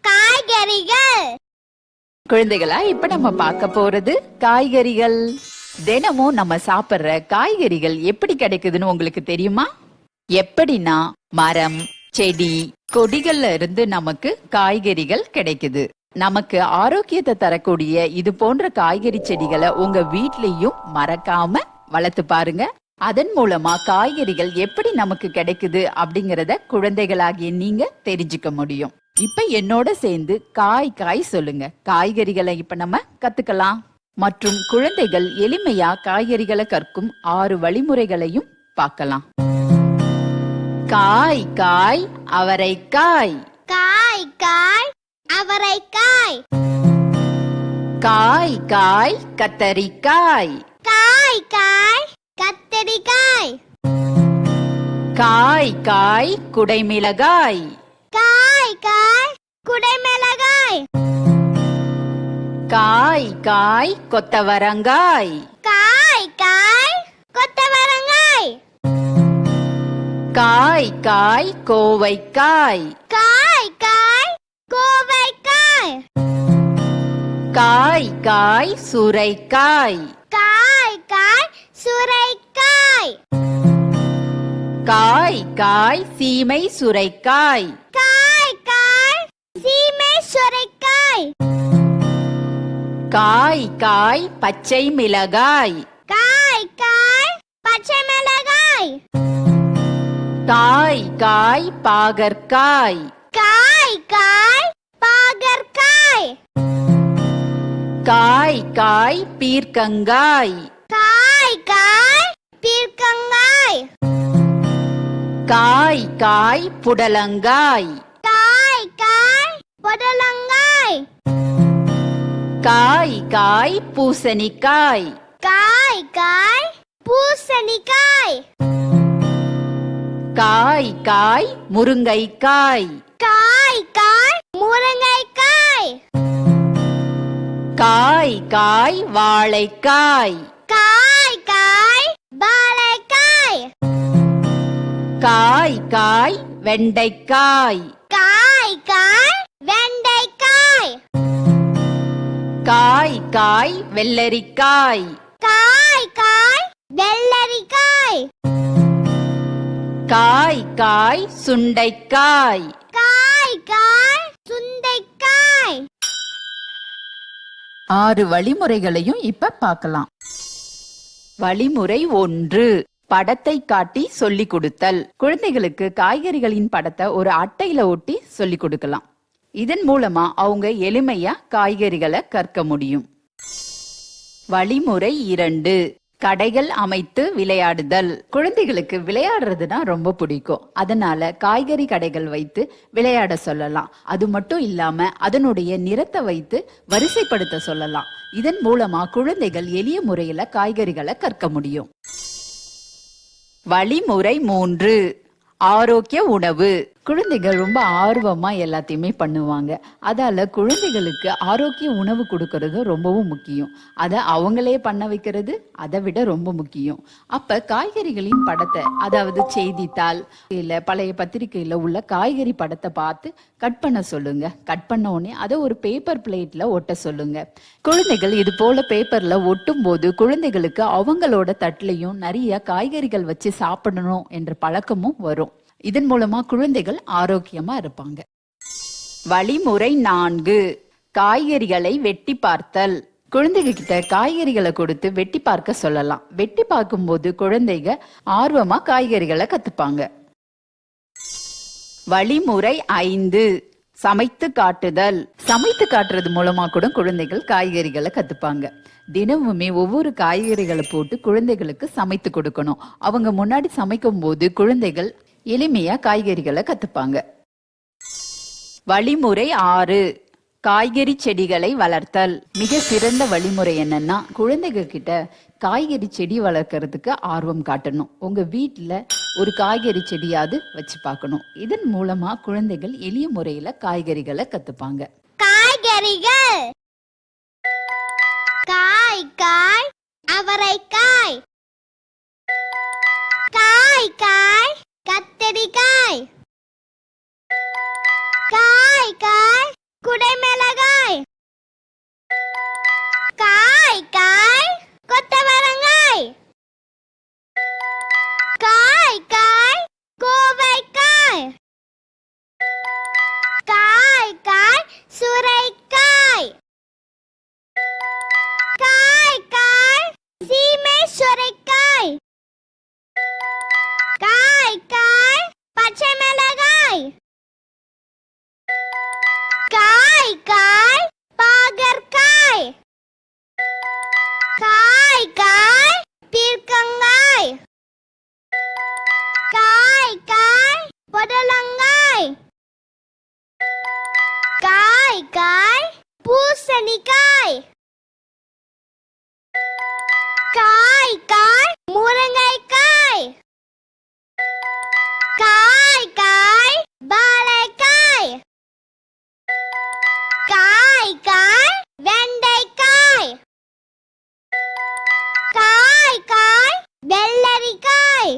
காய்கறிகள். குழந்தைகளா, இப்ப நம்ம பார்க்க போறது காய்கறிகள். தினமும் நம்ம சாப்பிடுற காய்கறிகள் எப்படி கிடைக்குதுன்னு உங்களுக்கு தெரியுமா? எப்படின்னா, மரம், செடி, கொடிகள்ல இருந்து நமக்கு காய்கறிகள் கிடைக்குது. நமக்கு ஆரோக்கியத்தை தரக்கூடிய இது போன்ற காய்கறி செடிகளை உங்க வீட்லயும் மறக்காம வளர்த்து பாருங்க. அதன் மூலமா காய்கறிகள் எப்படி நமக்கு கிடைக்குது அப்படிங்கறத குழந்தைகளாகிய நீங்க தெரிஞ்சுக்க முடியும். இப்ப என்னோட சேர்ந்து காய் காய் சொல்லுங்க. காய்கறிகளை இப்ப நம்ம கத்துக்கலாம். மற்றும் குழந்தைகள் எளிமையா காய்கறிகளை கற்கும் 6 வழிமுறைகளையும் பார்க்கலாம். காய் காய் அவரைக்காய். காய் காய் அவரைக்காய். காய் காய் கத்தரிக்காய். காய் காய் கத்தரிக்காய். காய் காய் குடைமிளகாய். காய் காய் குடைமிளகாய். காய் காய் கொத்தவரங்காய். காய் காய் கொத்தவரங்காய். காய் காய் கோவைக்காய். காய் காய் கோவைக்காய். காய் காய் சுரைக்காய். காய் காய் சுரைக்காய். காய் காய் சீமை சுரைக்காய். காய் காய் சீமை சுரைக்காய். காய் காய் பச்சை மிளகாய். காய் காய் பச்சை மிளகாய். காய் காய் பாகற்காய். காய் காய் பாகற்காய். காய் காய் பீர்க்கங்காய். காய் காய் பீர்க்கங்காய். காய் காய் புடலங்காய். காய் காய் புடலங்காய். காய் காய் பூசணிக்காய். காய் காய் பூசணிக்காய். காய் காய் முருங்கைக்காய். காய் காய் முருங்கைக்காய். காய் காய் வாழைக்காய். காய் காய் வாழைக்காய். காய் காய் வெண்டைக்காய். காய் காய் வெண்டைக்காய். காய் காய் வெள்ளரிக்காய். காய் காய் வெள்ளரிக்காய். காய் காய் சுண்டைக்காய். காய் காய் சுண்டைக்காய். 6 வழிமுறைகளையும் இப்ப பார்க்கலாம். வழிமுறை 1, படத்தை காட்டி சொல்லிக் கொடுத்தல். குழந்தைகளுக்கு காய்கறிகளின் படத்தை ஒரு அட்டையில ஒட்டி சொல்லிக் கொடுக்கலாம். இதன் மூலமா அவங்க எளிமையா காய்கறிகளை கற்க முடியும். வழிமுறை 2, கடைகள் அமைத்து விளையாடுதல். குழந்தைகளுக்கு விளையாடுறதுனா ரொம்ப பிடிக்கும். அதனால காய்கறி கடைகள் வைத்து விளையாட சொல்லலாம். அது மட்டும் இல்லாம அதனுடைய நிறத்தை வைத்து வரிசைப்படுத்த சொல்லலாம். இதன் மூலமா குழந்தைகள் எளிய முறையில காய்கறிகளை கற்க முடியும். வழிமுறை 3, ஆரோக்கிய உணவு. குழந்தைகள் ரொம்ப ஆர்வமா எல்லாத்தையுமே பண்ணுவாங்க. அதால குழந்தைகளுக்கு ஆரோக்கிய உணவு கொடுக்கறது ரொம்பவும் முக்கியம். அதை அவங்களே பண்ண வைக்கிறது அதை விட ரொம்ப முக்கியம். அப்ப காய்கறிகளின் படத்தை, அதாவது செய்தித்தாள் இல்ல பழைய பத்திரிகையில உள்ள காய்கறி படத்தை பார்த்து கட் பண்ண சொல்லுங்க. கட் பண்ண உடனே அதை ஒரு பேப்பர் பிளேட்ல ஒட்ட சொல்லுங்க. குழந்தைகள் இது போல பேப்பர்ல ஒட்டும் போது குழந்தைகளுக்கு அவங்களோட தட்டுலையும் நிறைய காய்கறிகள் வச்சு சாப்பிடணும் என்ற பழக்கமும் வரும். இதன் மூலமா குழந்தைகள் ஆரோக்கியமா இருப்பாங்க. வழிமுறை 4, காய்கறிகளை வெட்டி பார்த்தல். குழந்தைங்க கிட்ட காய்கறிகளை கொடுத்து வெட்டி பார்க்க சொல்லலாம். வெட்டி பார்க்கும்போது குழந்தைங்க ஆர்வமா காய்கறிகளை கத்துப்பாங்க. வழிமுறை 5, சமைத்து காட்டுதல். சமைத்து காட்டுறது மூலமா கூட குழந்தைகள் காய்கறிகளை கத்துப்பாங்க. தினமுமே ஒவ்வொரு காய்கறிகளை போட்டு குழந்தைகளுக்கு சமைத்து கொடுக்கணும். அவங்க முன்னாடி சமைக்கும் போது குழந்தைகள் எளிமையா காய்கறிகளை கத்துப்பாங்க. வழிமுறை 6, காய்கறி செடிகளை வளர்த்தல். மிக சிறந்த வழிமுறை என்னன்னா, குழந்தைங்க கிட்ட காய்கறி செடி வளர்க்கறதுக்கு ஆர்வம் காட்டணும். உங்க வீட்டுல ஒரு காய்கறி செடியாவது வச்சு பார்க்கணும். இதன் மூலமா குழந்தைகள் எளிய முறையில காய்கறிகளை கத்துப்பாங்க. காய்கறிகள். காய் காய் அவரைக்காய். காய் காய் கத்தரிக்காய். குடைமிளகாய். காய் காய் கொத்தவரங்காய். காய் காய் கோவைக்காய். காய் காய் சுரைக்காய். காய் காய் சீமை சுரைக்காய். காய் காய் பச்சை மிளகாய். காய் காய் பாகற்காய். காய் காய் பீர்க்கங்காய். காய் காய் புடலங்காய். காய் காய் பூசணிக்காய். காய் காய் முருங்கைக்காய். காய் காய் வாழைக்காய். காய் காய் வெண்டைக்காய். காய் காய் வெள்ளரிக்காய்.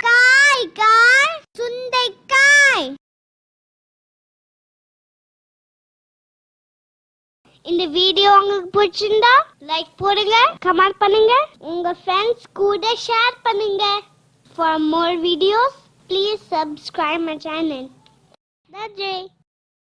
காய் காய் சுண்டைக்காய். இந்த வீடியோ உங்களுக்கு பிடிச்சிருந்தா லைக் போடுங்க, கமெண்ட் பண்ணுங்க, உங்க ஃப்ரெண்ட்ஸ் கூட ஷேர் பண்ணுங்க. For more videos, please subscribe my channel. That's it.